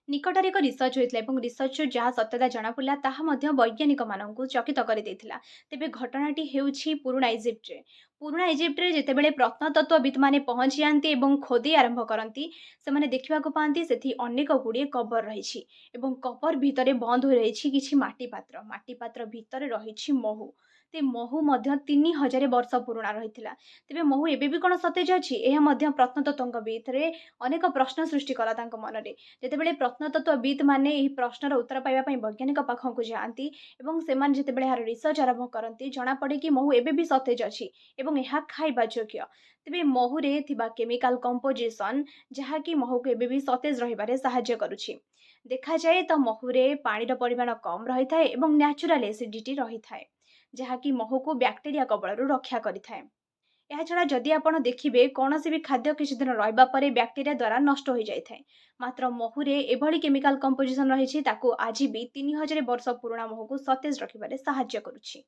ନିକଟରେ ଏକ ରିସର୍ଚ୍ଚ ହୋଇଥିଲା ଏବଂ ରିସର୍ଚ୍ଚରୁ ଯାହା ସତ୍ୟତା ଜଣାପଡ଼ିଲା ତାହା ମଧ୍ୟ ବୈଜ୍ଞାନିକମାନଙ୍କୁ ଚକିତ କରିଦେଇଥିଲା। ତେବେ ଘଟଣାଟି ହେଉଛି ପୁରୁଣା ଇଜିପ୍ଟରେ। ପୁରୁଣା ଇଜିପ୍ଟରେ ଯେତେବେଳେ ପ୍ରତ୍ନତତ୍ତ୍ୱବିତ୍‌ମାନେ ପହଞ୍ଚିଯାଆନ୍ତି ଏବଂ ଖୋଦେଇ ଆରମ୍ଭ କରନ୍ତି, ସେମାନେ ଦେଖିବାକୁ ପାଆନ୍ତି ସେଠି ଅନେକ ଗୁଡ଼ିଏ କବର ରହିଛି ଏବଂ କବର ଭିତରେ ବନ୍ଦ ହୋଇ ରହିଛି କିଛି ମାଟି ପାତ୍ର। ମାଟି ପାତ୍ର ଭିତରେ ରହିଛି ମହୁ। તે ମହୁ ମଧ୍ୟ 3000 ବର୍ଷ ପୁରୁଣା ରହିଥିଲା। ତେବେ ମହୁ ଏବେ ବି କ'ଣ ସତେଜ ଅଛି? ଏହା ମଧ୍ୟ ପ୍ରତ୍ନତତ୍ତ୍ୱଙ୍କ ଭିତରେ ଅନେକ ପ୍ରଶ୍ନ ସୃଷ୍ଟି କଲା ତାଙ୍କ ମନରେ। ଯେତେବେଳେ ପ୍ରତ୍ନତତ୍ତ୍ୱବିତ୍‌ମାନେ ଏହି ପ୍ରଶ୍ନର ଉତ୍ତର ପାଇବା ପାଇଁ ବୈଜ୍ଞାନିକ ପାଖକୁ ଯାଆନ୍ତି ଏବଂ ସେମାନେ ଯେତେବେଳେ ଏହାର ରିସର୍ଚ୍ଚ ଆରମ୍ଭ କରନ୍ତି, ଜଣାପଡ଼େ କି ମହୁ ଏବେ ବି ସତେଜ ଅଛି ଏବଂ ଏହା ଖାଇବା ଯୋଗ୍ୟ। ତେବେ ମହୁରେ ଥିବା କେମିକାଲ କମ୍ପୋଜିସନ୍ ଯାହାକି ମହୁକୁ ଏବେ ବି ସତେଜ ରହିବାରେ ସାହାଯ୍ୟ କରୁଛି। ଦେଖାଯାଏ ତ ମହୁରେ ପାଣିର ପରିମାଣ କମ୍ ରହିଥାଏ ଏବଂ ନ୍ୟାଚୁରାଲ୍ ଏସିଡିଟି ରହିଥାଏ, ଯାହାକି ମହୁକୁ ବ୍ୟାକ୍ଟେରିଆ କବଳରୁ ରକ୍ଷା କରିଥାଏ। ଏହାଛଡ଼ା ଯଦି ଆପଣ ଦେଖିବେ କୌଣସି ବି ଖାଦ୍ୟ କିଛି ଦିନ ରହିବା ପରେ ବ୍ୟାକ୍ଟେରିଆ ଦ୍ୱାରା ନଷ୍ଟ ହୋଇଯାଇଥାଏ। ମାତ୍ର ମହୁରେ ଏଭଳି କେମିକାଲ କମ୍ପୋଜିସନ୍ ରହିଛି ତାକୁ ଆଜି ବି 3000 ବର୍ଷ ପୁରୁଣା ମହୁକୁ ସତେଜ ରଖିବାରେ ସାହାଯ୍ୟ କରୁଛି।